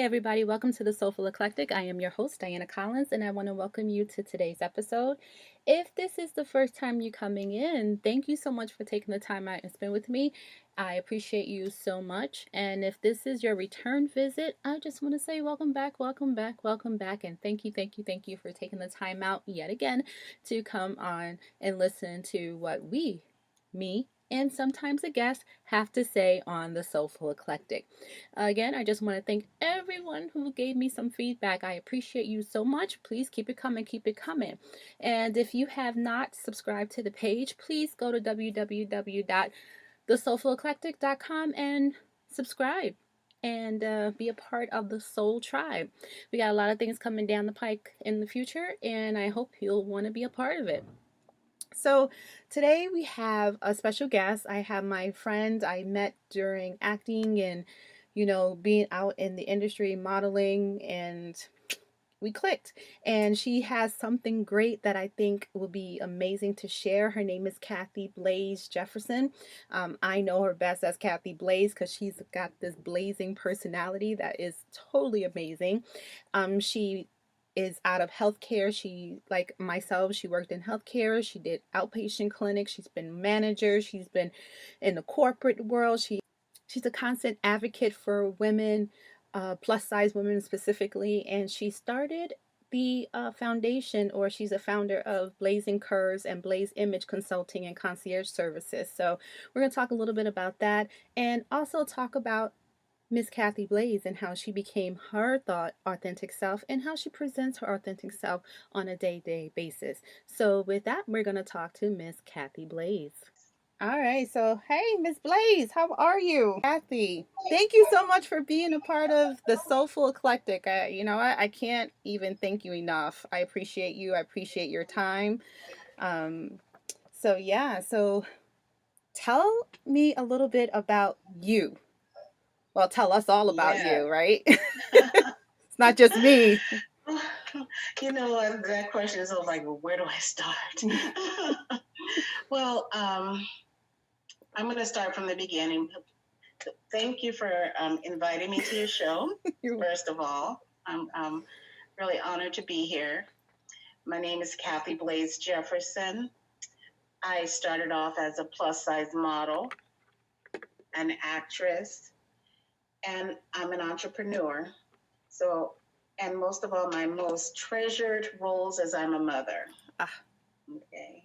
everybody. Welcome to the Soulful Eclectic. I am your host, Diana Collins, and I want to welcome you to today's episode. If this is the first time you're coming in, thank you so much for taking the time out and spend with me. I appreciate you so much. And if this is your return visit, I just want to say welcome back, welcome back, welcome back. And thank you for taking the time out yet again to come on and listen to what me, and sometimes a guest have to say on the Soulful Eclectic. Again, I just want to thank everyone who gave me some feedback. I appreciate you so much. Please keep it coming, keep it coming. And if you have not subscribed to the page, please go to www.thesoulfuleclectic.com and subscribe and be a part of the Soul Tribe. We got a lot of things coming down the pike in the future, and I hope you'll want to be a part of it. So today we have a special guest. I have my friend I met during acting and, being out in the industry, modeling, and we clicked. And she has something great that I think will be amazing to share. Her name is Kathy Blaze Jefferson. I know her best as Kathy Blaze because she's got this blazing personality that is totally amazing. She is out of healthcare. She, like myself, she worked in healthcare. She did outpatient clinics. She's been manager. She's been in the corporate world. She's a constant advocate for women, plus size women specifically. And she started the foundation, or she's a founder of Blazin Curves and Blaze Image Consulting and Concierge Services. So we're going to talk a little bit about that and also talk about Miss Kathy Blaze and how she became her authentic self and how she presents her authentic self on a day-to-day basis. So with that, we're going to talk to Miss Kathy Blaze. All right, so hey, Miss Blaze, how are you? Kathy, thank you so much for being a part of the Soulful Eclectic. I can't even thank you enough. I appreciate you. I appreciate your time. Um, so tell me a little bit about you. Well, tell us all about Yeah. you, right? It's not just me. That question is always like, well, where do I start? Well, I'm going to start from the beginning. Thank you for inviting me to your show, first of all. I'm really honored to be here. My name is Kathy Blaze Jefferson. I started off as a plus-size model, an actress, and I'm an entrepreneur. So, and most of all, my most treasured roles is I'm a mother. Okay.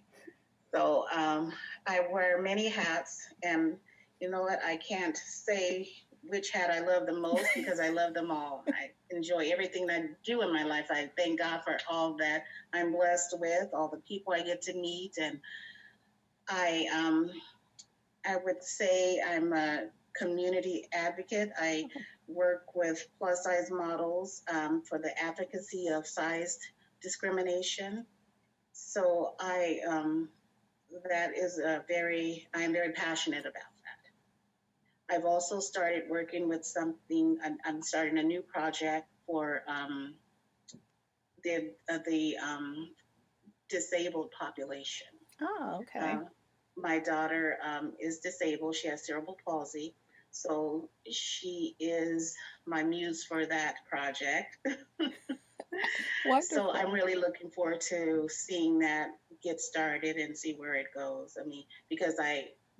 So I wear many hats, and you know what? I can't say which hat I love the most because I love them all. I enjoy everything I do in my life. I thank God for all that I'm blessed with, all the people I get to meet, and I would say I'm a community advocate. I work with plus size models for the advocacy of size discrimination. So I'm very passionate about that. I've also started working with something. I'm starting a new project for the disabled population. Oh, okay. My daughter is disabled. She has cerebral palsy. So she is my muse for that project. So I'm really looking forward to seeing that get started and see where it goes. I mean, because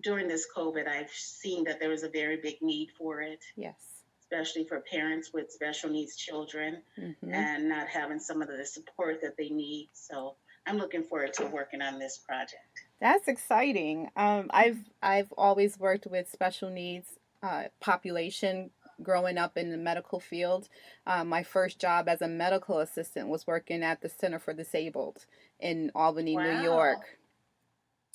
during this COVID, I've seen that there was a very big need for it. Yes. Especially for parents with special needs children and not having some of the support that they need. So I'm looking forward to working on this project. That's exciting. I've always worked with special needs population growing up in the medical field. My first job as a medical assistant was working at the Center for Disabled in Albany, New York.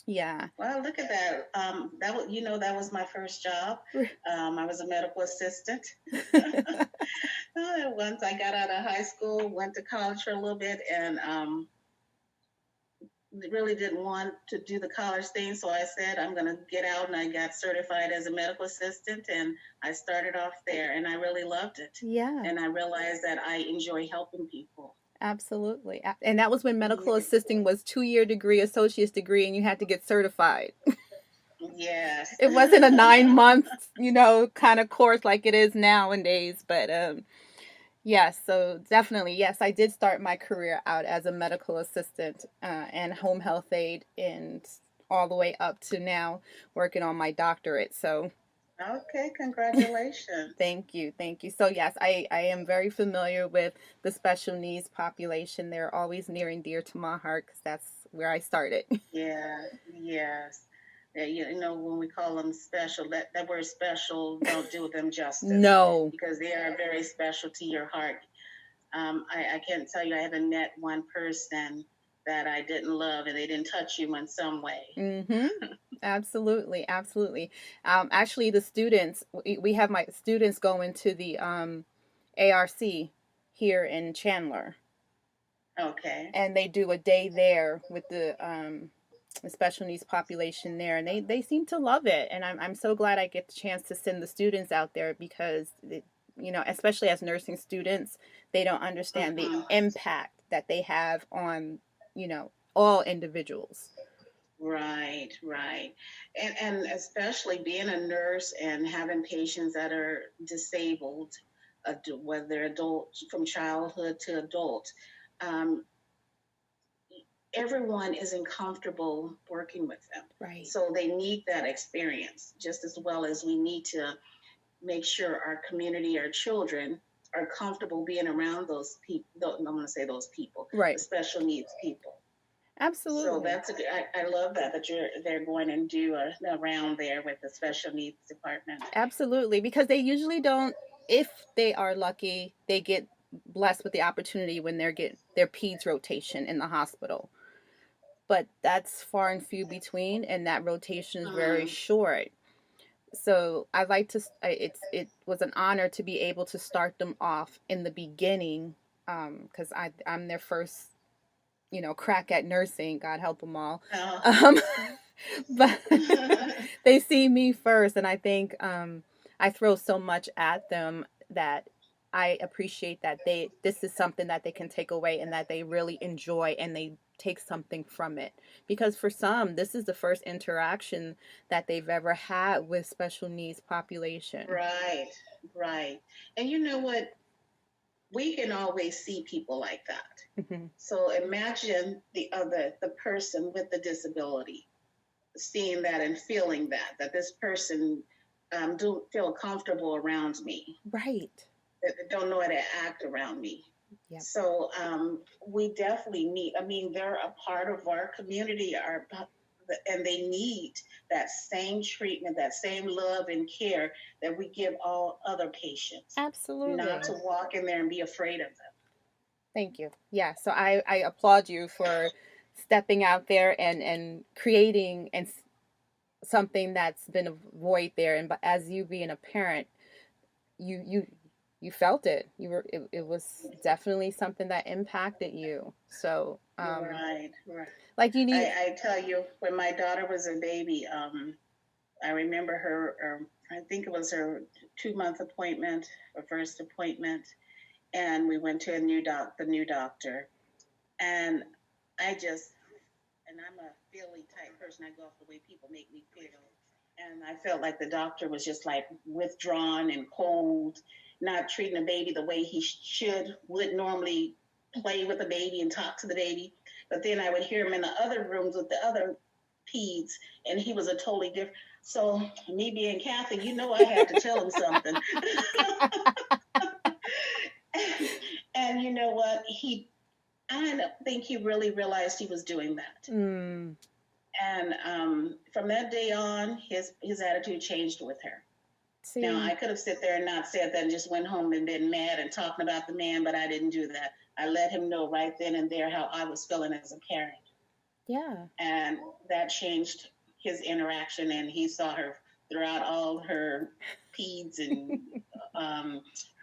Yeah. Well, look at that. That was my first job. I was a medical assistant. Once I got out of high school, went to college for a little bit, and really didn't want to do the college thing. So I said, I'm going to get out, and I got certified as a medical assistant, and I started off there, and I really loved it. Yeah. And I realized that I enjoy helping people. Absolutely. And that was when medical assisting was 2-year degree, associate's degree, and you had to get certified. Yes. It wasn't a 9-month, kind of course like it is nowadays. But Yes, so definitely, yes, I did start my career out as a medical assistant and home health aide, and all the way up to now working on my doctorate. So Okay, congratulations. thank you, thank you. So yes, I am very familiar with the special needs population. They're always near and dear to my heart because that's where I started. Yeah, yes. Yeah, you know, when we call them special, that word special don't do them justice No. because they are very special to your heart. I can't tell you, I haven't met one person that I didn't love and they didn't touch you in some way. Mm-hmm. Absolutely, absolutely. Actually, the students, we have my students going to the ARC here in Chandler, Okay. and they do a day there with the special needs population there, and they seem to love it. And I'm so glad I get the chance to send the students out there because you know, especially as nursing students, they don't understand the impact that they have on, you know, all individuals. Right, right. And especially being a nurse and having patients that are disabled, whether adult from childhood to adult, um, everyone isn't comfortable working with them. Right. So they need that experience just as well as we need to make sure our community, our children, are comfortable being around those people. I'm going to say those people, Right. the special needs people. Absolutely. So that's I love that they're going and do a round there with the special needs department. Absolutely, because they usually don't. If they are lucky, they get blessed with the opportunity when they're get their peds rotation in the hospital. But that's far and few between, and that rotation is very short. So I like to. It was an honor to be able to start them off in the beginning, because I'm their first, you know, crack at nursing. God help them all. But they see me first, and I think I throw so much at them that I appreciate that this is something that they can take away and that they really enjoy and they take something from it, because for some this is the first interaction that they've ever had with special needs population. Right, right. And you know what? We can always see people like that. Mm-hmm. So imagine the person with the disability seeing that and feeling that this person don't feel comfortable around me. Right. That don't know how to act around me. Yep. So we definitely need. I mean, they're a part of our community, and they need that same treatment, that same love and care that we give all other patients. Absolutely. Not to walk in there and be afraid of them. Thank you. Yeah, so I applaud you for stepping out there and creating and something that's been a void there. And but as you being a parent, you felt it. It was definitely something that impacted you. So right. Like you need. I tell you, when my daughter was a baby, I remember her. I think it was her 2-month appointment, her first appointment, and we went to the new doctor, and and I'm a feely type person. I go off the way people make me feel. And I felt like the doctor was just like withdrawn and cold, not treating the baby the way he would normally play with the baby and talk to the baby. But then I would hear him in the other rooms with the other peds, and he was a totally different. So me being Catholic, you know, I had to tell him something. And you know what? I don't think he really realized he was doing that. Mm. And from that day on, his attitude changed with her. See. Now, I could have sit there and not said that and just went home and been mad and talking about the man, but I didn't do that. I let him know right then and there how I was feeling as a parent. Yeah. And that changed his interaction, and he saw her throughout all her peds and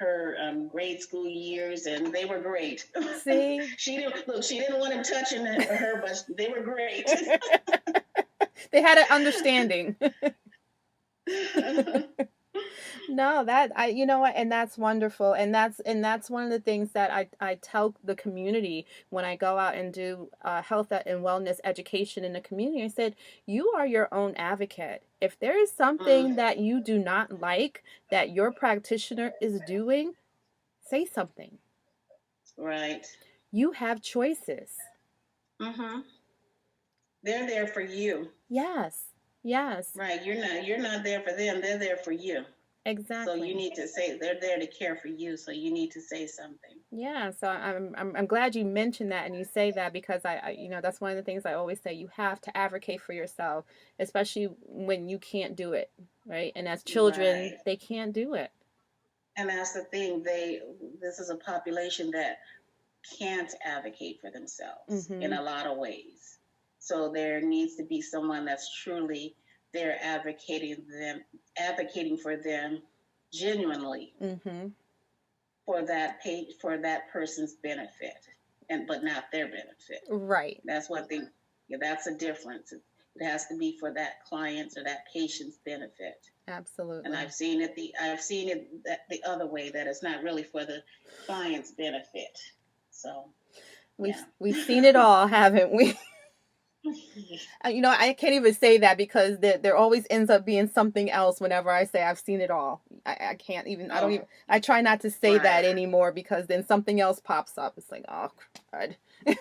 her grade school years, and they were great. See, she didn't want him touching her, but they were great. They had an understanding. No, that you know what, and that's wonderful, and that's one of the things that I tell the community when I go out and do health and wellness education in the community. I said, you are your own advocate. If there is something that you do not like that your practitioner is doing, say something. Right. You have choices. Mm-hmm. They're there for you. Yes. Yes. Right. You're not there for them. They're there for you. So you Exactly. need to say they're there to care for you. So you need to say something. Yeah, so I'm glad you mentioned that and you say that because you know that's one of the things I always say. You have to advocate for yourself, especially when you can't do it, right? And as children, Right. they can't do it. And that's the thing. This is a population that can't advocate for themselves in Mm-hmm. a lot of ways. So there needs to be someone that's truly there advocating for them genuinely Mm-hmm. for that person's benefit, and but not their benefit. Right. That's one thing. Yeah, that's a difference. It has to be for that client's or that patient's benefit. Absolutely. And I've seen it the other way, that it's not really for the client's benefit. So We've seen it all, haven't we? You know, I can't even say that because there always ends up being something else whenever I say I've seen it all. I can't even, I don't even, I try not to say that anymore because then something else pops up. It's like, oh, God.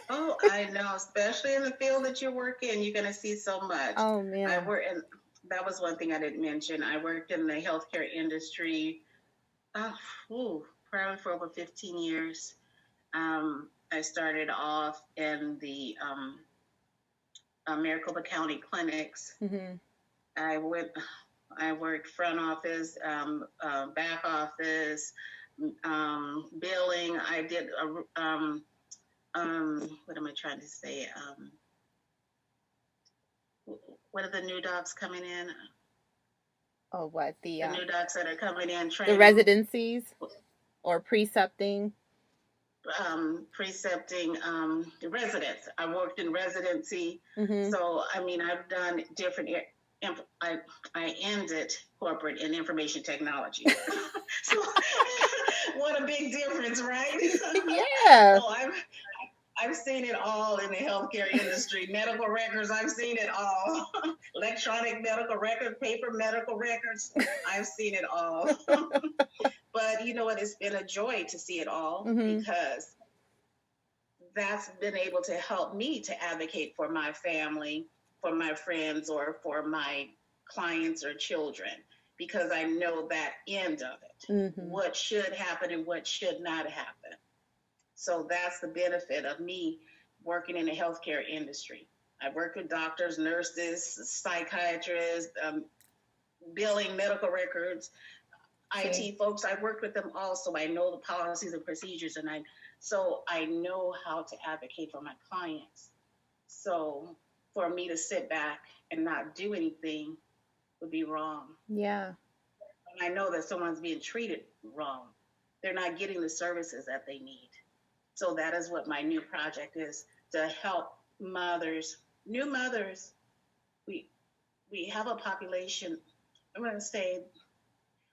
Oh, I know, especially in the field that you work in, you're going to see so much. Oh, man. That was one thing I didn't mention. I worked in the healthcare industry probably for over 15 years. I started off in the Maricopa County clinics. Mm-hmm. I worked front office, back office, billing. I did what am I trying to say? What are the new docs coming in? Oh, what the new docs that are coming in the training? residencies or precepting? Precepting residents. I worked in residency, Mm-hmm. so I mean I've done different. I ended corporate in information technology. So what a big difference, right? Yeah. So I've seen it all in the healthcare industry. Medical records, I've seen it all. Electronic medical records, paper medical records, I've seen it all. But you know what? It's been a joy to see it all, Mm-hmm. because that's been able to help me to advocate for my family, for my friends, or for my clients or children, because I know that end of it, what should happen and what should not happen. So that's the benefit of me working in the healthcare industry. I work with doctors, nurses, psychiatrists, billing, medical records, IT folks. I worked with them all, so I know the policies and procedures, and so I know how to advocate for my clients. So for me to sit back and not do anything would be wrong. Yeah. And I know that someone's being treated wrong. They're not getting the services that they need. So that is what my new project is, to help mothers, new mothers. We have a population. I'm going to say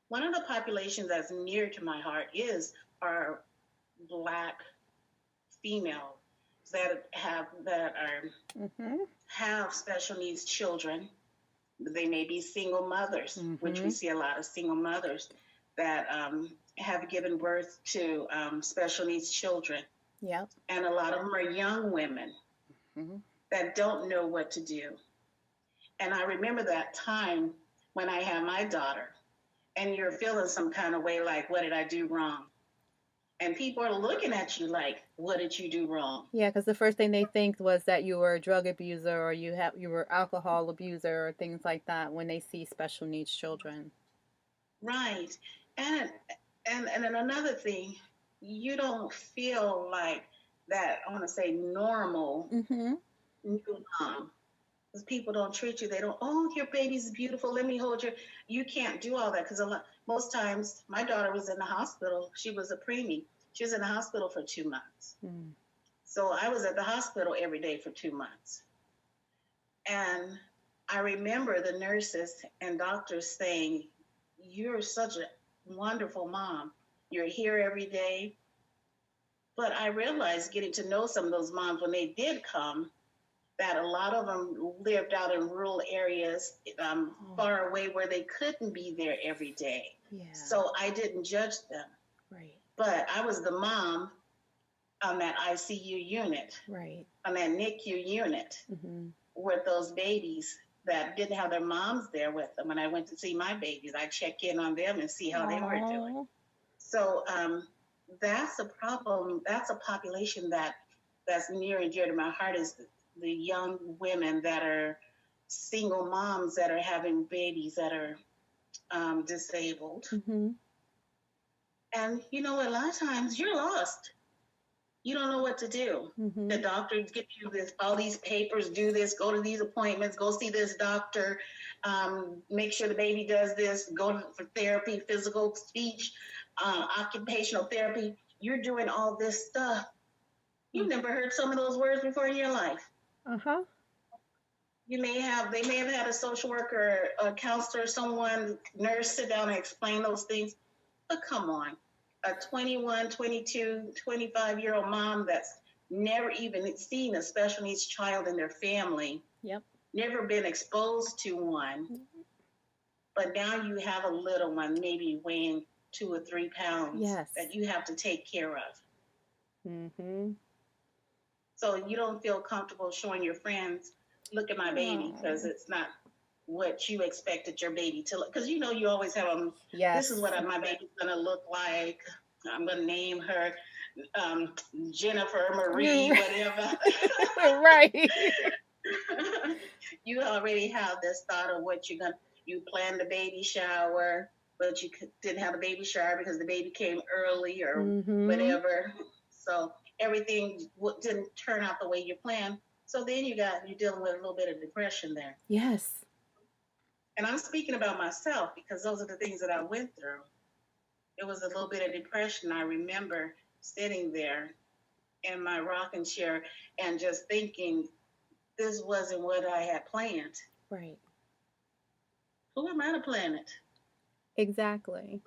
one of the populations that's near to my heart is our Black females that have special needs children. They may be single mothers, which we see a lot of single mothers that have given birth to special needs children. Yep. And a lot of them are young women that don't know what to do. And I remember that time when I had my daughter, and you're feeling some kind of way, like, what did I do wrong? And people are looking at you like, what did you do wrong? Yeah, because the first thing they think was that you were a drug abuser or you were alcohol abuser or things like that when they see special needs children. Right. And then another thing, you don't feel like that, I want to say, normal new mom. Because people don't treat you. They don't, oh, your baby's beautiful. Let me hold your. You can't do all that, because most times my daughter was in the hospital. She was a preemie. She was in the hospital for 2 months. So I was at the hospital every day for 2 months. And I remember the nurses and doctors saying, you're such a wonderful mom. You're here every day. But I realized, getting to know some of those moms when they did come, that a lot of them lived out in rural areas, far away, where they couldn't be there every day. Yeah. So I didn't judge them. Right. But I was the mom on that ICU unit, right, on that NICU unit, with those babies that didn't have their moms there with them. When I went to see my babies, I check in on them and see how they were doing. So that's a problem. That's a population that's near and dear to my heart, is the young women that are single moms that are having babies that are disabled. And you know, a lot of times you're lost. You don't know what to do. The doctors give you all these papers, do this, go to these appointments, go see this doctor, make sure the baby does this, go for therapy, physical, speech, occupational therapy. You're doing all this stuff. You've never heard some of those words before in your life. They may have had a social worker, a counselor, someone, nurse sit down and explain those things. But come on, a 21, 22, 25-year-old mom that's never even seen a special needs child in their family, never been exposed to one, but now you have a little one, maybe weighing 2 or 3 pounds, that you have to take care of. So you don't feel comfortable showing your friends, look at my baby, because it's not what you expected your baby to look. Because you know you always have them. This is what my baby's gonna look like. I'm gonna name her Jennifer, Marie, whatever. Right. You already have this thought of what you planned the baby shower, but you didn't have a baby shower because the baby came early or whatever. So everything didn't turn out the way you planned. So then you're dealing with a little bit of depression there. Yes. And I'm speaking about myself because those are the things that I went through. It was a little bit of depression. I remember sitting there in my rocking chair and just thinking, this wasn't what I had planned. Right. Who am I to plan it? Exactly.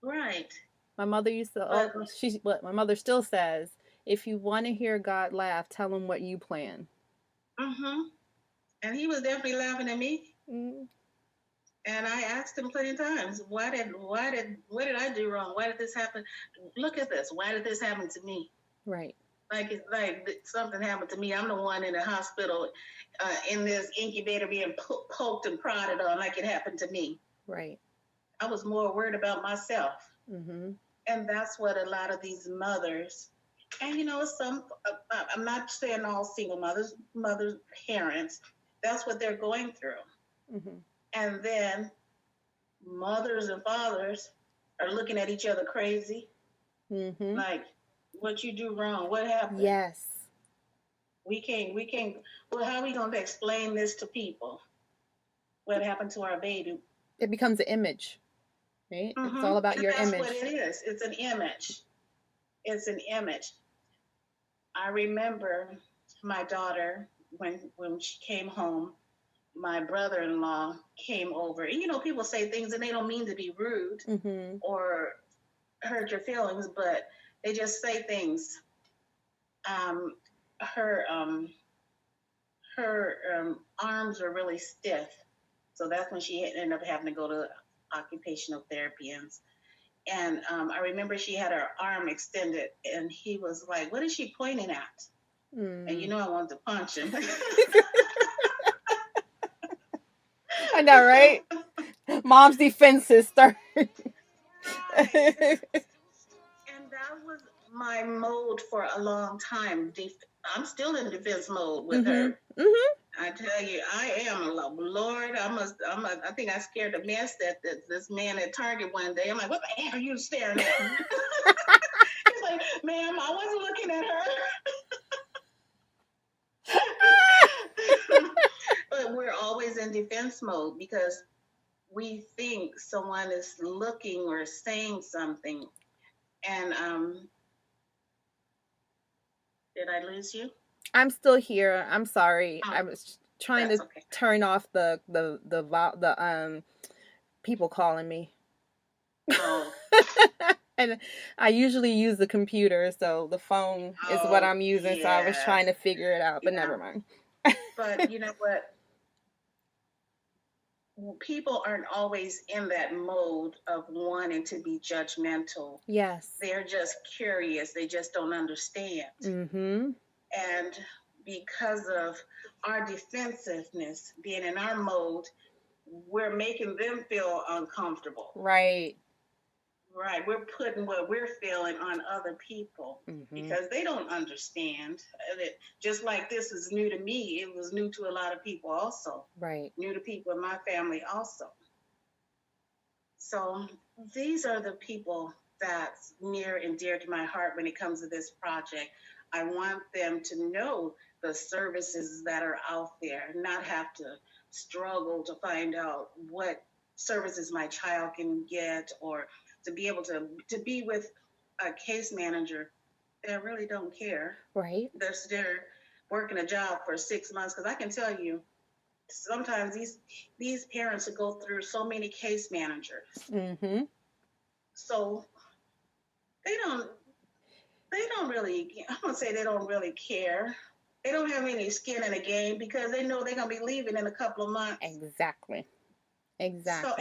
Right. My mother used to, my mother still says, if you want to hear God laugh, tell him what you plan. And he was definitely laughing at me. And I asked him plenty of times, what did I do wrong? Why did this happen? Look at this. Why did this happen to me? Right. Like something happened to me. I'm the one in the hospital, in this incubator being poked and prodded on like it happened to me. Right. I was more worried about myself. And that's what a lot of these mothers, and you know, I'm not saying all single mothers, parents, that's what they're going through. And then mothers and fathers are looking at each other crazy. Like, what you do wrong? What happened? Yes. We can't, well, how are we going to explain this to people? What happened to our baby? It becomes an image, right? It's all about your image. That's what it is. It's an image. It's an image. I remember my daughter, when she came home, my brother-in-law came over. And, you know, people say things and they don't mean to be rude or hurt your feelings, but they just say things. Her arms were really stiff. So that's when she ended up having to go to occupational therapy. And I remember she had her arm extended, and he was like, what is she pointing at? And you know I wanted to punch him. I know, right? Mom's defenses start. And that was my mode for a long time. I'm still in defense mode with her. I tell you, I am. Lord, I think I scared the mess that this man at Target one day. I'm like, what the heck are you staring at? He's like, ma'am, I wasn't looking at her. But we're always in defense mode because we think someone is looking or saying something. And did I lose you? I'm still here. I'm sorry. I was trying to turn off the people calling me. Oh. And I usually use the computer, so the phone is what I'm using. So I was trying to figure it out, but never mind. But you know what? people aren't always in that mode of wanting to be judgmental. Yes. They're just curious. They just don't understand. Mm-hmm. And because of our defensiveness being in our mode, we're making them feel uncomfortable. Right. Right. We're putting what we're feeling on other people because they don't understand. Just like this is new to me, it was new to a lot of people also. Right. New to people in my family also. So these are the people that's near and dear to my heart when it comes to this project. I want them to know the services that are out there, not have to struggle to find out what services my child can get, or to be able to be with a case manager that really don't care. Right. They're working a job for 6 months, because I can tell you sometimes these parents will go through so many case managers. Mm-hmm. So they don't really, I'm gonna say they don't really care. They don't have any skin in the game because they know they're gonna be leaving in a couple of months. Exactly. So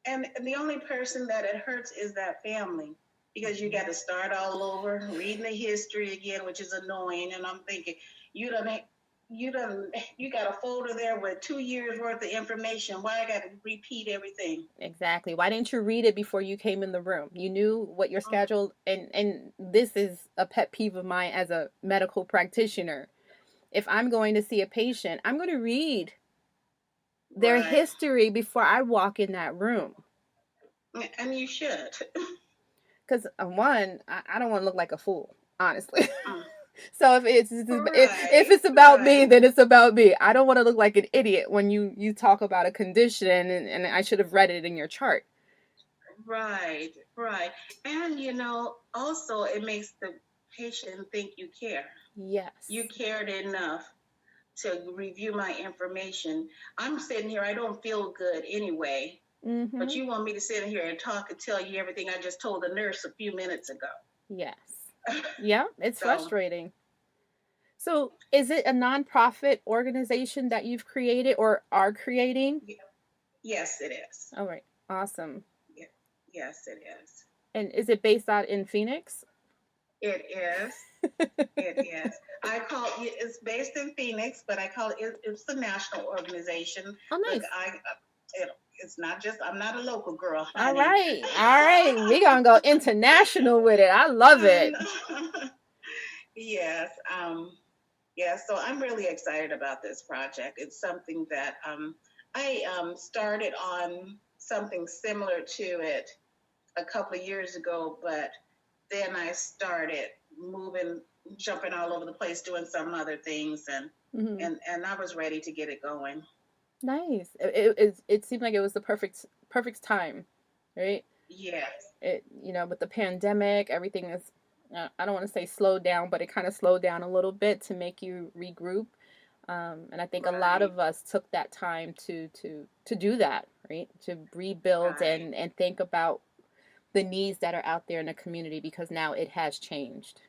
and the only person that it hurts is that family, because you got to start all over, reading the history again, which is annoying. And I'm thinking, you got a folder there with 2 years worth of information. Why I got to repeat everything? Exactly. Why didn't you read it before you came in the room? You knew what your schedule, and this is a pet peeve of mine as a medical practitioner. If I'm going to see a patient, I'm going to read their history before I walk in that room. And you should. Because one, I don't want to look like a fool, honestly. So if it's about me, then it's about me. I don't want to look like an idiot when you talk about a condition and I should have read it in your chart. Right. And also it makes the patient think you care. Yes. You cared enough to review my information. I'm sitting here, I don't feel good anyway. Mm-hmm. But you want me to sit here and talk and tell you everything I just told the nurse a few minutes ago. Yes. Yeah, it's frustrating. So, is it a nonprofit organization that you've created or are creating? Yes, it is. All right. Awesome. Yes, it is. And is it based out in Phoenix? It is. It is. It's based in Phoenix, but I call it's a national organization. Oh, nice. It's not just, I'm not a local girl, honey. All right. We're going to go international with it. I love it. Yes. So I'm really excited about this project. It's something that I started on something similar to it a couple of years ago, but then I started jumping all over the place, doing some other things, and I was ready to get it going. Nice. It seemed like it was the perfect time, right? Yes. With the pandemic, everything is, I don't want to say slowed down, but it kind of slowed down a little bit to make you regroup. And I think a lot of us took that time to do that, right? To rebuild and think about the needs that are out there in the community, because now it has changed.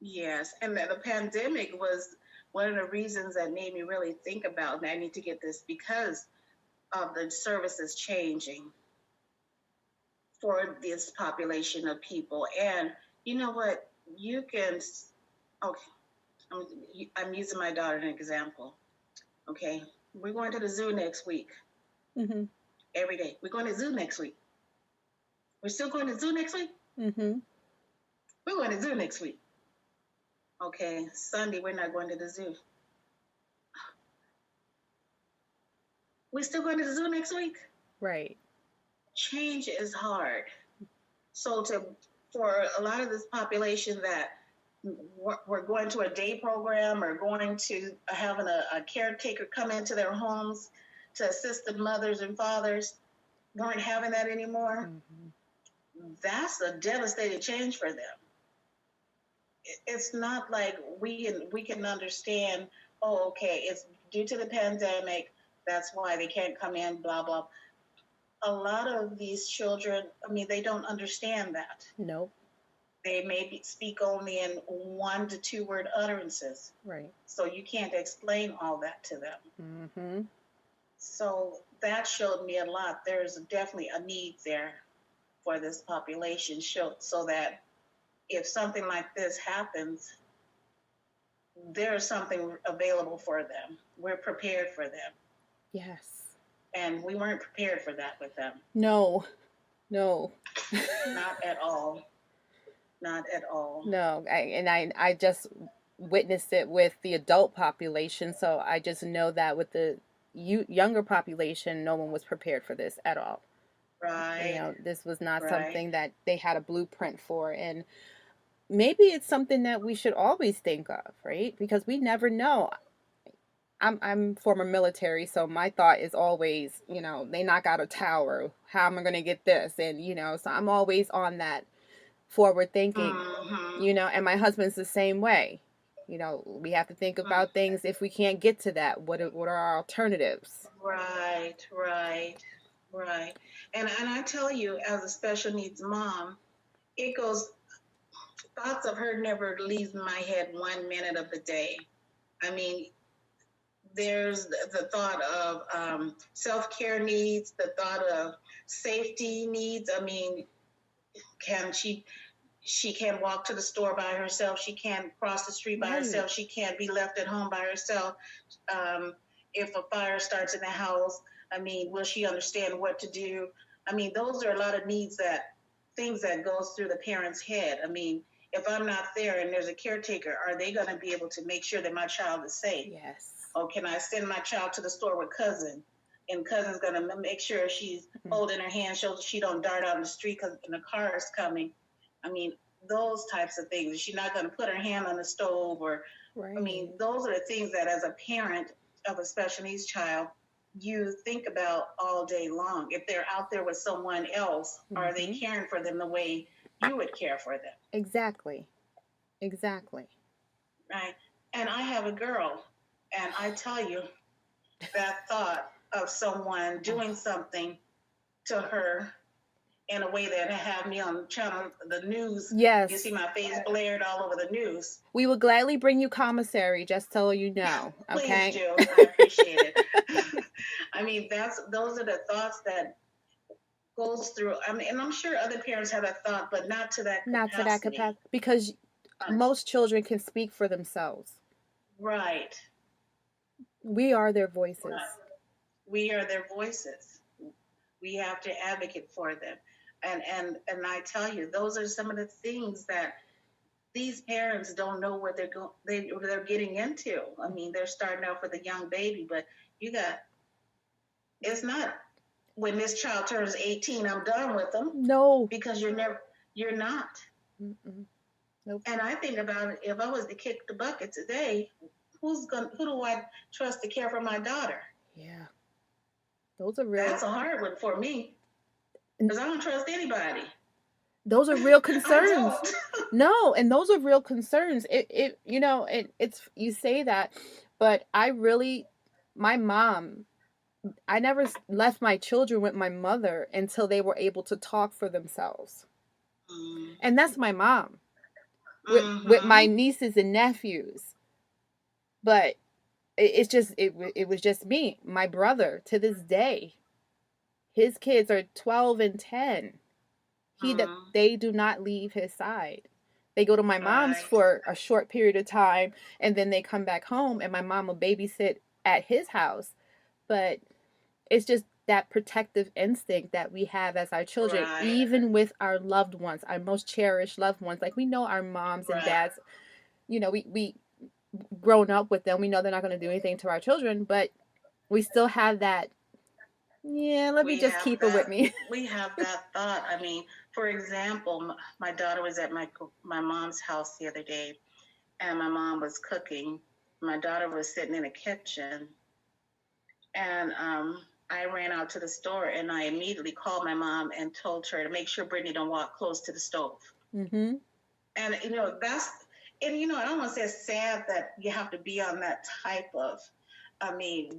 Yes, and the pandemic was one of the reasons that made me really think about, and I need to get this, because of the services changing for this population of people. And you know what? I'm using my daughter as an example. Okay, we're going to the zoo next week. Mm-hmm. Every day. We're going to the zoo next week. We're still going to the zoo next week? Mm-hmm. We're going to the zoo next week. Okay, Sunday, we're not going to the zoo. We're still going to the zoo next week? Right. Change is hard. So for a lot of this population that we're going to a day program or going to having a caretaker come into their homes to assist the mothers and fathers, weren't having that anymore. Mm-hmm. That's a devastating change for them. It's not like we can understand, okay, it's due to the pandemic, that's why they can't come in, blah, blah. A lot of these children, they don't understand that. Nope. They may speak only in 1 to 2 word utterances. Right. So you can't explain all that to them. Mm-hmm. So that showed me a lot. There's definitely a need there for this population, so that if something like this happens, there's something available for them. We're prepared for them. Yes. And we weren't prepared for that with them. No. Not at all. Not at all. No. I just witnessed it with the adult population, so I just know that with the younger population, no one was prepared for this at all. Right. This was not Right. something that they had a blueprint for, and maybe it's something that we should always think of, right? Because we never know. I'm former military, so my thought is always, they knock out a tower. How am I going to get this? And so I'm always on that forward thinking. And my husband's the same way. We have to think about things. If we can't get to that, what are our alternatives? Right. And I tell you, as a special needs mom, it goes. Thoughts of her never leaves my head 1 minute of the day. I mean, there's the thought of self-care needs, the thought of safety needs. I mean, can she can't walk to the store by herself. She can't cross the street by herself. She can't be left at home by herself. If a fire starts in the house, I mean, will she understand what to do? I mean, those are a lot of things that goes through the parent's head. I mean, if I'm not there and there's a caretaker, are they going to be able to make sure that my child is safe? Yes. Or can I send my child to the store with cousin, and cousin's going to make sure she's holding her hand so she don't dart out in the street because the car is coming. I mean, those types of things. Is she not going to put her hand on the stove? Or, right. I mean, those are the things that as a parent of a special needs child, you think about all day long. If they're out there with someone else, are they caring for them the way you would care for them? Exactly. Right. And I have a girl, and I tell you, that thought of someone doing something to her in a way that have me on the news. Yes. You see my face blared all over the news. We will gladly bring you commissary, just so you know. Okay. Please do. I appreciate it. I mean, those are the thoughts that goes through. I mean, and I'm sure other parents have that thought, but not to that capacity. Because most children can speak for themselves. Right. We are their voices. Right. We are their voices. We have to advocate for them. And I tell you, those are some of the things that these parents don't know what they're getting into. I mean, they're starting off with a young baby, but it's not when this child turns 18, I'm done with them. No. Because you're not. Mm-mm. Nope. And I think about it, if I was to kick the bucket today, who do I trust to care for my daughter? Yeah. Those are real. That's a hard one for me. Because I don't trust anybody. Those are real concerns. No, and those are real concerns. It's you say that, but my mom, I never left my children with my mother until they were able to talk for themselves. And that's my mom. With my nieces and nephews. But it was just me. My brother, to this day, his kids are 12 and 10. They do not leave his side. They go to my mom's for a short period of time, and then they come back home, and my mom will babysit at his house. But it's just that protective instinct that we have as our children, even with our loved ones, our most cherished loved ones. Like, we know our moms and dads, we grown up with them. We know they're not going to do anything to our children, but we still have that, let me just keep it with me. We have that thought. I mean, for example, my daughter was at my mom's house the other day, and my mom was cooking. My daughter was sitting in the kitchen, and I ran out to the store, and I immediately called my mom and told her to make sure Brittany don't walk close to the stove. Mm-hmm. And I don't want to say it's sad that you have to be on that type of,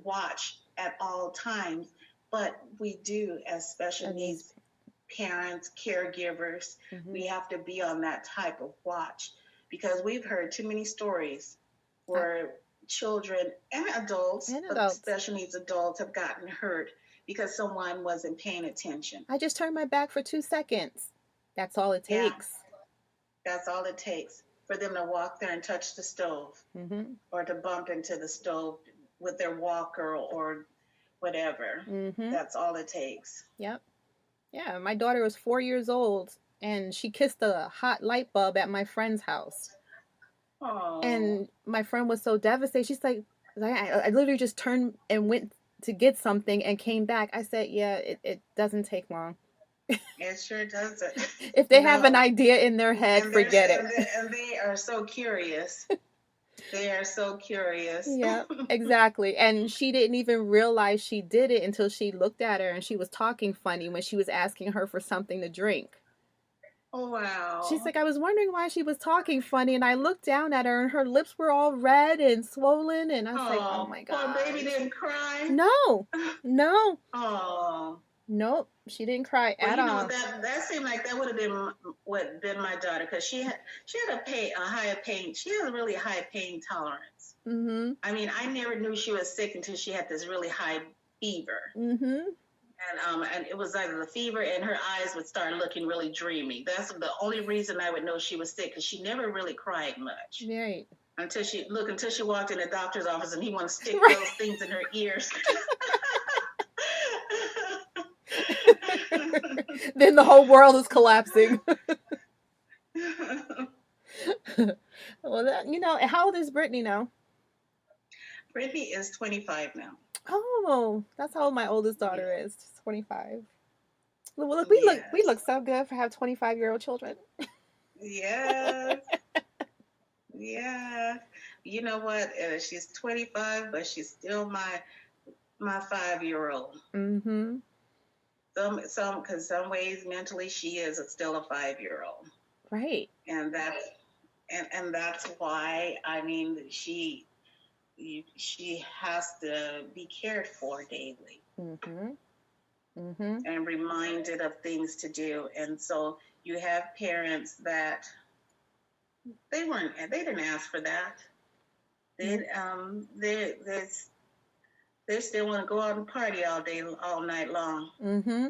watch at all times, but we do as special needs parents, caregivers. Mm-hmm. We have to be on that type of watch, because we've heard too many stories where children and adults, And but adults. special needs adults, have gotten hurt because someone wasn't paying attention. I just turned my back for 2 seconds. That's all it takes. Yeah, that's all it takes for them to walk there and touch the stove, Mm-hmm. or to bump into the stove with their walker or whatever. Mm-hmm. That's all it takes. Yep. Yeah, my daughter was 4 years old, and she kissed a hot light bulb at my friend's house. Oh. And my friend was so devastated. She's like, I literally just turned and went to get something and came back. I said, yeah, it doesn't take long. It sure doesn't. If they have an idea in their head, forget it. And they are so curious. They are so curious. Yeah, exactly. And she didn't even realize she did it until she looked at her and she was talking funny when she was asking her for something to drink. Oh, wow. She's like, I was wondering why she was talking funny, and I looked down at her and her lips were all red and swollen, and I was like, oh my god. Poor baby didn't cry? No. No. Oh. Nope, she didn't cry at all. That seemed like that would have been what been my daughter, because she had a really high pain tolerance. Mm-hmm. I mean, I never knew she was sick until she had this really high fever. Mm-hmm. And it was either the fever, and her eyes would start looking really dreamy. That's the only reason I would know she was sick, because she never really cried much. Right. Until she walked in the doctor's office and he wanted to stick those things in her ears. Then the whole world is collapsing. Well, how old is Brittany now? Brittany is 25 now. Oh, that's how old my oldest daughter is. 25. Look, we look so good for have 25-year-old children. Yes. Yeah. You know what? She's 25, but she's still my 5-year-old. Mm-hmm. Because some ways mentally she is still a 5-year-old. Right. And that's why, I mean, she has to be cared for daily. Mm-hmm. Mm-hmm. And reminded of things to do. And so you have parents that they didn't ask for that. They still want to go out and party all night long. Mm-hmm.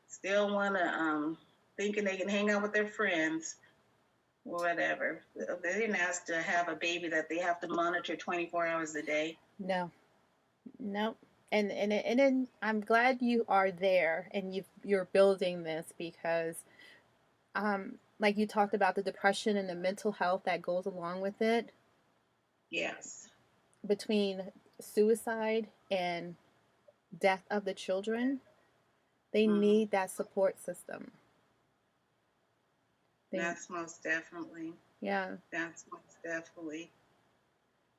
Still want to thinking they can hang out with their friends or whatever. They didn't ask to have a baby that they have to monitor 24 hours a day. No. And then I'm glad you are there and you're building this, because like you talked about the depression and the mental health that goes along with it. Yes. Between suicide and death of the children, they need that support system. That's most definitely. Yeah. That's most definitely.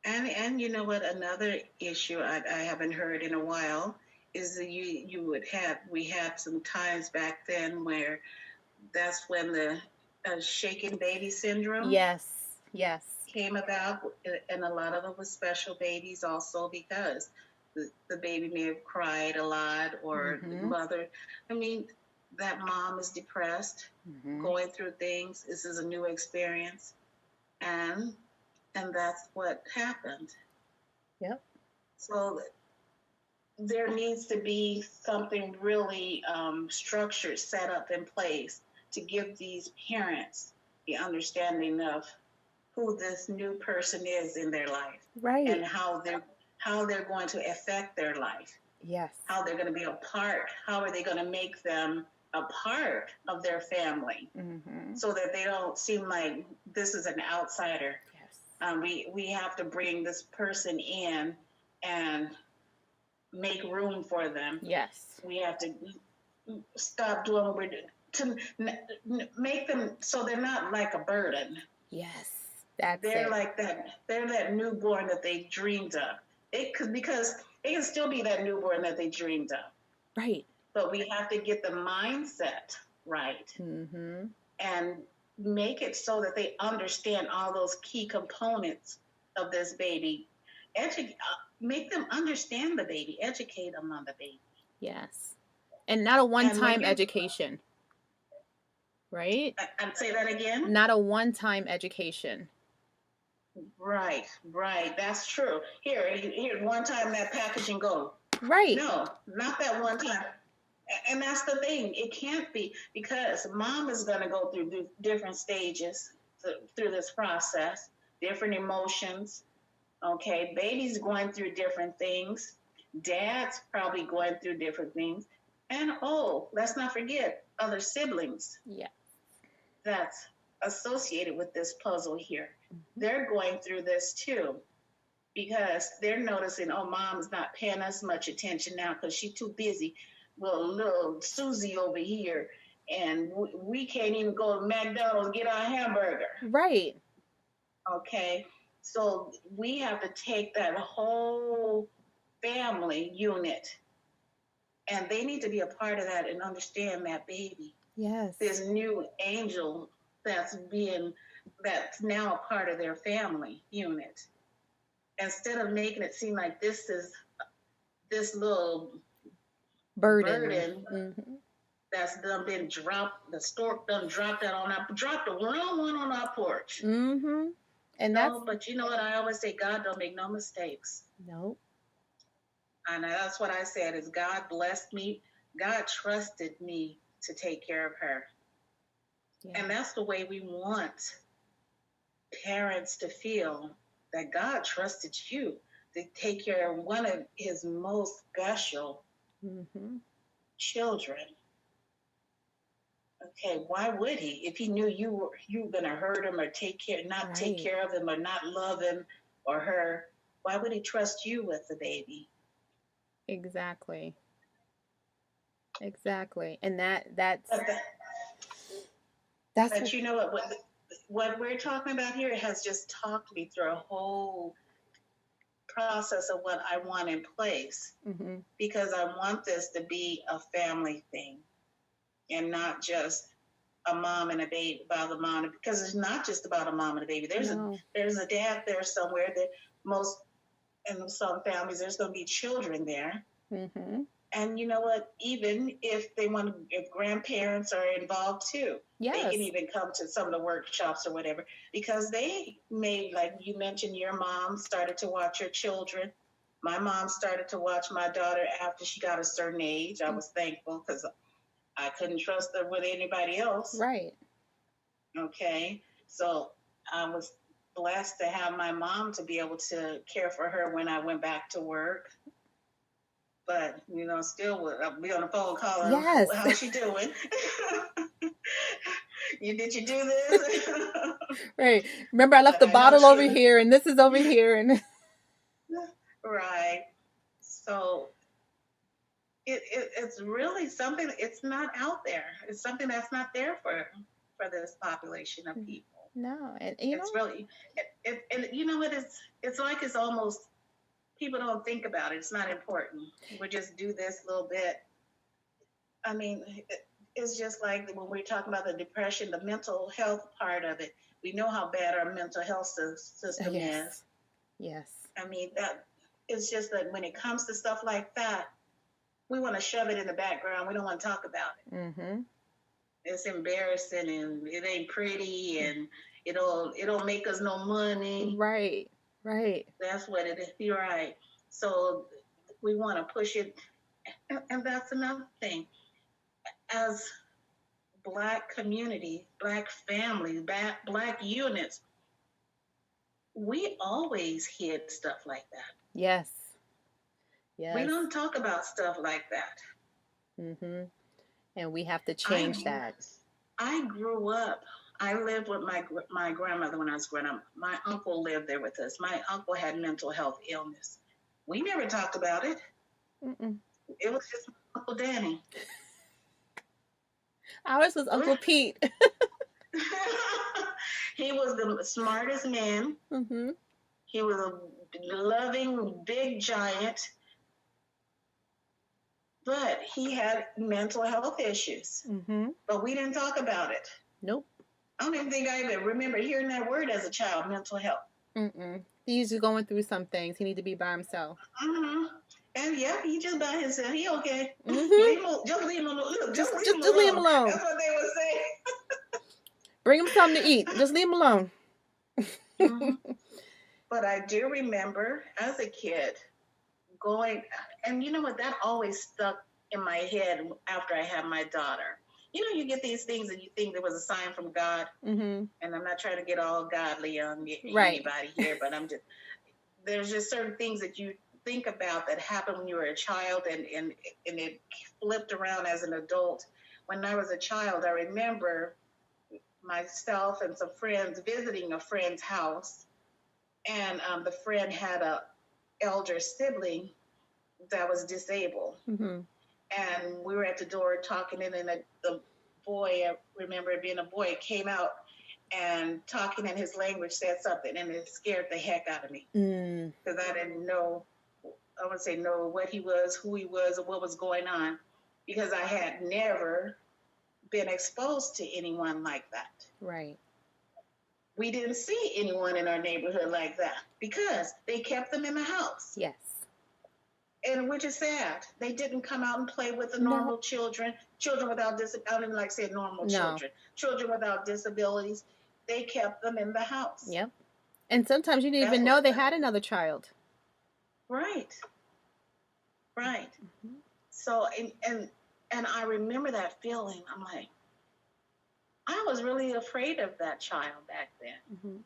And you know what? Another issue I haven't heard in a while is that we had some times back then where that's when the shaken baby syndrome. Yes. Came about, and a lot of them were special babies also, because the baby may have cried a lot, or the mother. I mean, that mom is depressed, going through things. This is a new experience, and that's what happened. Yep. So there needs to be something really structured, set up in place to give these parents the understanding of who this new person is in their life, right, and how they're going to affect their life. Yes. How they're going to be a part. How are they going to make them a part of their family, so that they don't seem like this is an outsider. Yes. We have to bring this person in and make room for them. Yes. We have to stop doing what we're doing to make them so they're not like a burden. Yes. They're like that. They're that newborn that they dreamed of. Because it can still be that newborn that they dreamed of. Right. But we have to get the mindset right, and make it so that they understand all those key components of this baby. Make them understand the baby. Educate them on the baby. Yes. And not a one-time education. Right? I'd say that again. Not a one-time education. Right, right. That's true. Here, one time that packaging go. Right. No, not that one time. And that's the thing. It can't be because mom is going to go through different stages through this process, different emotions. Okay, baby's going through different things. Dad's probably going through different things. And oh, let's not forget other siblings. Yeah. That's associated with this puzzle here. Mm-hmm. They're going through this too because they're noticing, oh, mom's not paying us much attention now because she's too busy. Well, little Susie over here, and we can't even go to McDonald's and get our hamburger. Right. Okay. So we have to take that whole family unit, and they need to be a part of that and understand that baby. Yes. This new angel that's now a part of their family unit. Instead of making it seem like this is this little burden mm-hmm. that's done been dropped, the stork done dropped the wrong one on our porch. Mm-hmm. And but you know what I always say, God don't make no mistakes. Nope. And that's what I said is God blessed me. God trusted me to take care of her. Yeah. And that's the way we want parents to feel, that God trusted you to take care of one of his most special mm-hmm. children. Okay, why would he? If he knew you were going to hurt him or take care of him or not love him or her, why would he trust you with the baby? Exactly. And that's but you know what we're talking about here has just talked me through a whole process of what I want in place mm-hmm. because I want this to be a family thing and not just a mom and a baby, about a mom, because it's not just about a mom and a baby. There's a dad there somewhere. That in some families there's going to be children there. Mm-hmm. And you know what? Even if grandparents are involved too, yes. They can even come to some of the workshops or whatever, because they may, like you mentioned, your mom started to watch your children. My mom started to watch my daughter after she got a certain age. I was thankful because I couldn't trust her with anybody else. Right. Okay. So I was blessed to have my mom to be able to care for her when I went back to work. But, still I'll be on the phone calling. Yes. How's she doing? Did you do this? Right. Remember, I left the bottle over here, and this is over here. And right. So it's really something, it's not out there. It's something that's not there for this population of people. No. And, it's really, and you know what, it's like it's almost, people don't think about it. It's not important. We just do this little bit. I mean, it's just like when we're talking about the depression, the mental health part of it. We know how bad our mental health system is. Yes. I mean, that it's just that when it comes to stuff like that, we want to shove it in the background. We don't want to talk about it. Mm-hmm. It's embarrassing and it ain't pretty and it'll make us no money. Right. Right. That's what it is. You're right. So we want to push it. And that's another thing. As Black community, Black families, Black units, we always hid stuff like that. Yes. Yes. We don't talk about stuff like that. Mm-hmm. And we have to change that. I grew up. I lived with my grandmother when I was growing up. My uncle lived there with us. My uncle had mental health illness. We never talked about it. Mm-mm. It was just Uncle Danny. Ours was Uncle Pete. He was the smartest man. Mm-hmm. He was a loving, big giant. But he had mental health issues. Mm-hmm. But we didn't talk about it. Nope. I don't even think I even remember hearing that word as a child, mental health. Mm-mm. He's just going through some things. He needs to be by himself. Mm-hmm. And yeah, he just by himself. He okay. Mm-hmm. Just leave him alone. Just leave him alone. That's what they would say. Bring him something to eat. Just leave him alone. Mm-hmm. But I do remember as a kid going, and you know what? That always stuck in my head after I had my daughter. You know, you get these things and you think there was a sign from God. Mm-hmm. And I'm not trying to get all godly on Right. anybody here, but there's just certain things that you think about that happened when you were a child, and it flipped around as an adult. When I was a child, I remember myself and some friends visiting a friend's house, and the friend had a elder sibling that was disabled. Mm-hmm. And we were at the door talking, and then the boy, I remember it being a boy, came out and talking in his language, said something, and it scared the heck out of me because I didn't know, I would say know what he was, who he was, or what was going on, because I had never been exposed to anyone like that. Right. We didn't see anyone in our neighborhood like that because they kept them in the house. Yes. And which is sad. They didn't come out and play with the normal children without disabilities. I don't even like saying normal children without disabilities. They kept them in the house. Yep. And sometimes you didn't even know they had another child. Right. Right. Mm-hmm. So, and I remember that feeling. I'm like, I was really afraid of that child back then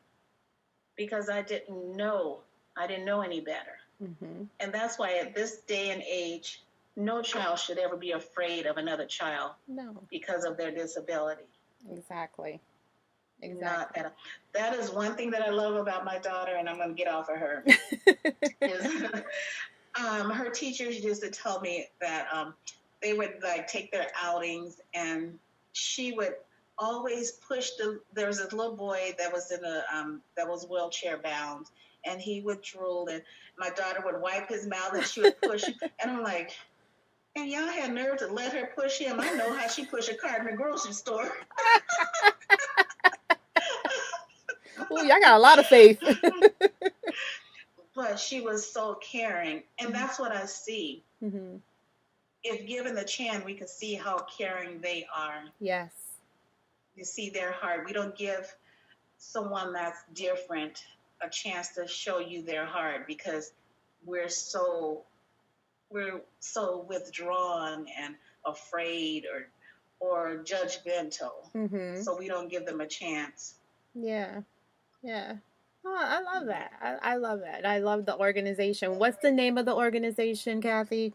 because I didn't know any better. Mm-hmm. And that's why at this day and age, no child should ever be afraid of another child. No. Because of their disability. Exactly. That is one thing that I love about my daughter, and I'm going to get off of her. Her teachers used to tell me that they would like take their outings, and she would always push there was this little boy that was that was wheelchair bound, and he would drool, and my daughter would wipe his mouth and she would push him. And I'm like, and y'all had nerve to let her push him. I know how she pushed a cart in the grocery store. Oh, y'all got a lot of faith. But she was so caring, and that's what I see. Mm-hmm. If given the chance, we can see how caring they are. Yes. You see their heart. We don't give someone that's different a chance to show you their heart because we're so withdrawn and afraid or judgmental. Mm-hmm. So we don't give them a chance. Yeah. Yeah. Oh, I love that. I love that. I love the organization. What's the name of the organization, Kathy?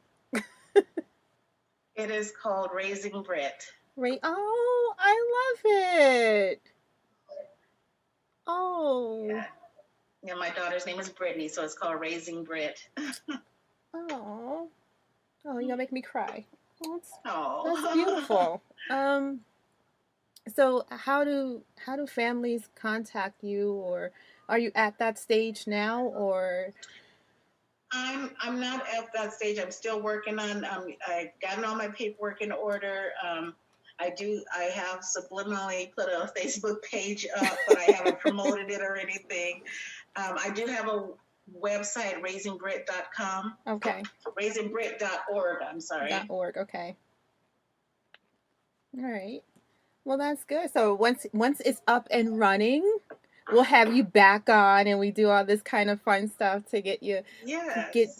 It is called Raising Brit. Oh, I love it. Oh. Yeah. Yeah, my daughter's name is Brittany, so it's called Raising Brit. Oh, you're gonna make me cry. That's beautiful. So how do families contact you, or are you at that stage now, or? I'm not at that stage. I'm still working on. I've gotten all my paperwork in order. I have subliminally put a Facebook page up, but I haven't promoted it or anything. I do have a website, raisingbrit.com. Okay. Raisingbrit.org. I'm sorry. .org. Okay. All right. Well, that's good. So once it's up and running, we'll have you back on, and we do all this kind of fun stuff to get you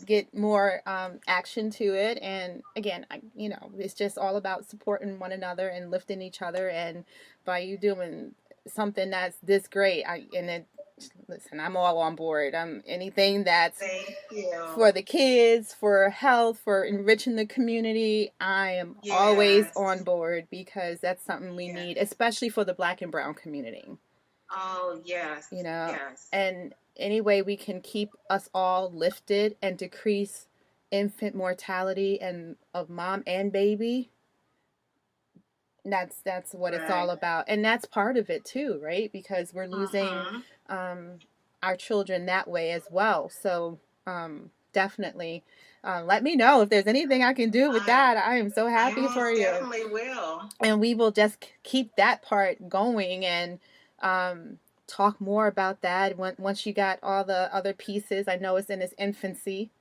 get more action to it. And again, it's just all about supporting one another and lifting each other. And by you doing something that's this great, listen, I'm all on board. Anything that's for the kids, for health, for enriching the community, I am always on board because that's something we need, especially for the Black and Brown community. Oh, yes. Yes. And any way we can keep us all lifted and decrease infant mortality and of mom and baby, that's what it's all about. And that's part of it too, right? Because we're losing our children that way as well. So definitely let me know if there's anything I can do with that. I am so happy for you. I definitely will. And we will just keep that part going and talk more about that once you got all the other pieces. I know it's in its infancy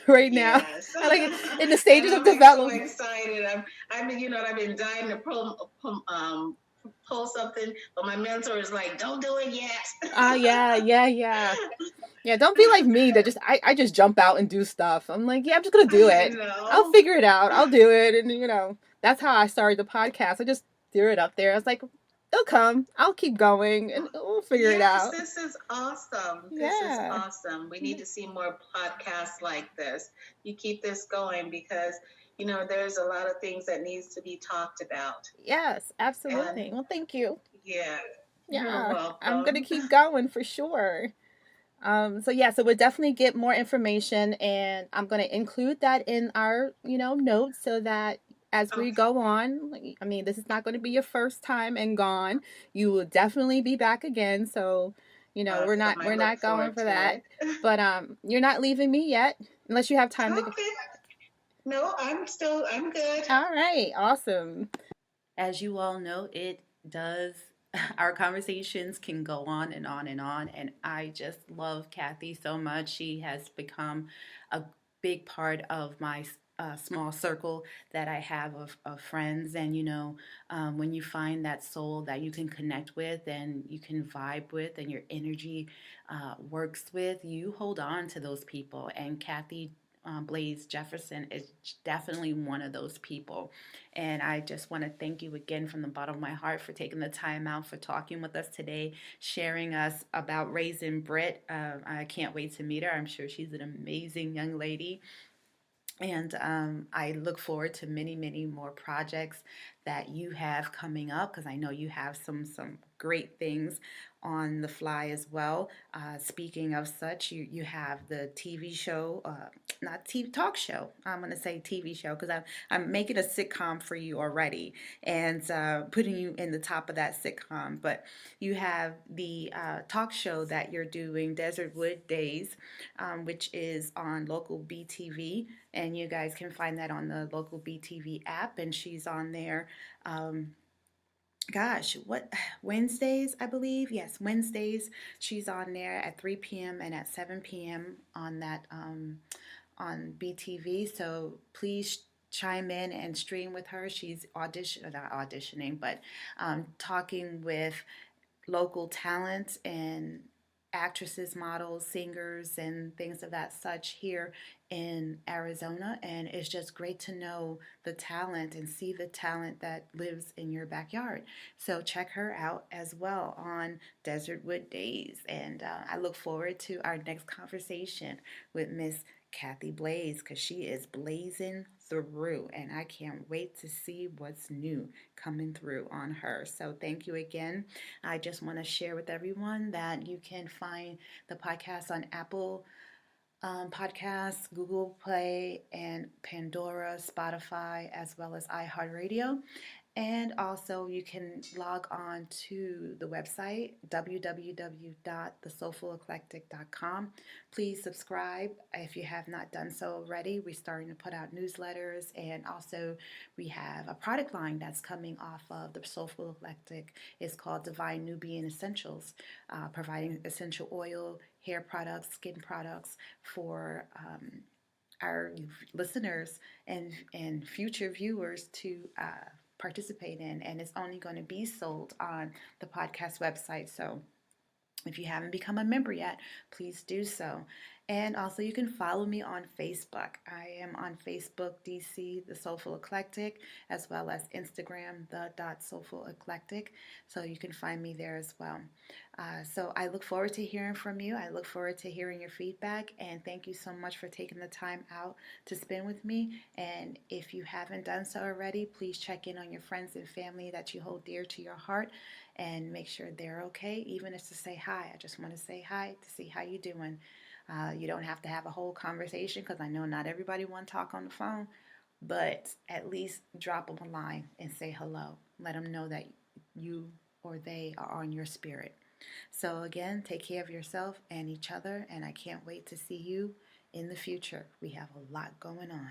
right now. Yes. Like in the stages of development. I'm so excited. I've been dying to pull something, but my mentor is like, "Don't do it yet." Yeah. Yeah, don't be like me that just I just jump out and do stuff. I'm like, yeah, I'm just gonna do I it. I'll know. figure it out. I'll do it, and that's how I started the podcast. I just threw it up there. I was like, it'll come. I'll keep going, and we'll figure it Yes, out. this is awesome. This is Yeah. awesome. We need to see more podcasts like this. You keep this going because there's a lot of things that needs to be talked about. Yes, And absolutely. Well, thank you. yeah, you're Yeah, I'm gonna welcome. keep going for sure. So yeah, so we'll definitely get more information, and I'm gonna include that in our, notes so that as we Okay. go on, I mean, this is not going to be your first time and gone. You will definitely be back again. So, we're not Awesome. I we're look not going forward for to that. it. But you're not leaving me yet, unless you have time to. Okay. No, I'm good. All right, awesome. As you all know, it does. Our conversations can go on and on and on. And I just love Kathy so much. She has become a big part of my small circle that I have of friends. And, when you find that soul that you can connect with and you can vibe with and your energy works with, you hold on to those people. And Kathy Blaze Jefferson is definitely one of those people. And I just want to thank you again from the bottom of my heart for taking the time out for talking with us today, sharing us about Raising Brit. I can't wait to meet her. I'm sure she's an amazing young lady. And I look forward to many, many more projects that you have coming up because I know you have some great things on the fly as well. Speaking of such, you have the TV show, not TV talk show. I'm gonna say TV show because I'm making a sitcom for you already and putting you in the top of that sitcom. But you have the talk show that you're doing, Desert Wood Days, which is on local BTV, and you guys can find that on the local BTV app. And she's on there. Um, Gosh, what Wednesdays, I believe. Yes, Wednesdays. She's on there at 3 p.m. and at 7 p.m. on that on BTV. So please chime in and stream with her. She's not auditioning, but talking with local talent and actresses, models, singers, and things of that such here in Arizona. And it's just great to know the talent and see the talent that lives in your backyard. So check her out as well on Desert Wood Days. And I look forward to our next conversation with Miss Kathy Blaze because she is blazing through, and I can't wait to see what's new coming through on her. So thank you again. I just want to share with everyone that you can find the podcast on Apple Podcasts, Google Play, and Pandora, Spotify, as well as iHeartRadio. And also, you can log on to the website www.thesoulfuleclectic.com. Please subscribe if you have not done so already. We're starting to put out newsletters, and also we have a product line that's coming off of the Soulful Eclectic. It's called Divine Nubian Essentials, providing essential oil, hair products, skin products for our listeners and future viewers to participate in, and it's only going to be sold on the podcast website. So if you haven't become a member yet, please do so. And also, you can follow me on Facebook. I am on Facebook, DC, The Soulful Eclectic, as well as Instagram, The Soulful Eclectic. So you can find me there as well. So I look forward to hearing from you. I look forward to hearing your feedback. And thank you so much for taking the time out to spend with me. And if you haven't done so already, please check in on your friends and family that you hold dear to your heart and make sure they're okay, even if to say hi. I just want to say hi to see how you're doing. You don't have to have a whole conversation because I know not everybody want to talk on the phone, but at least drop them a line and say hello. Let them know that you or they are on your spirit. So again, take care of yourself and each other, and I can't wait to see you in the future. We have a lot going on.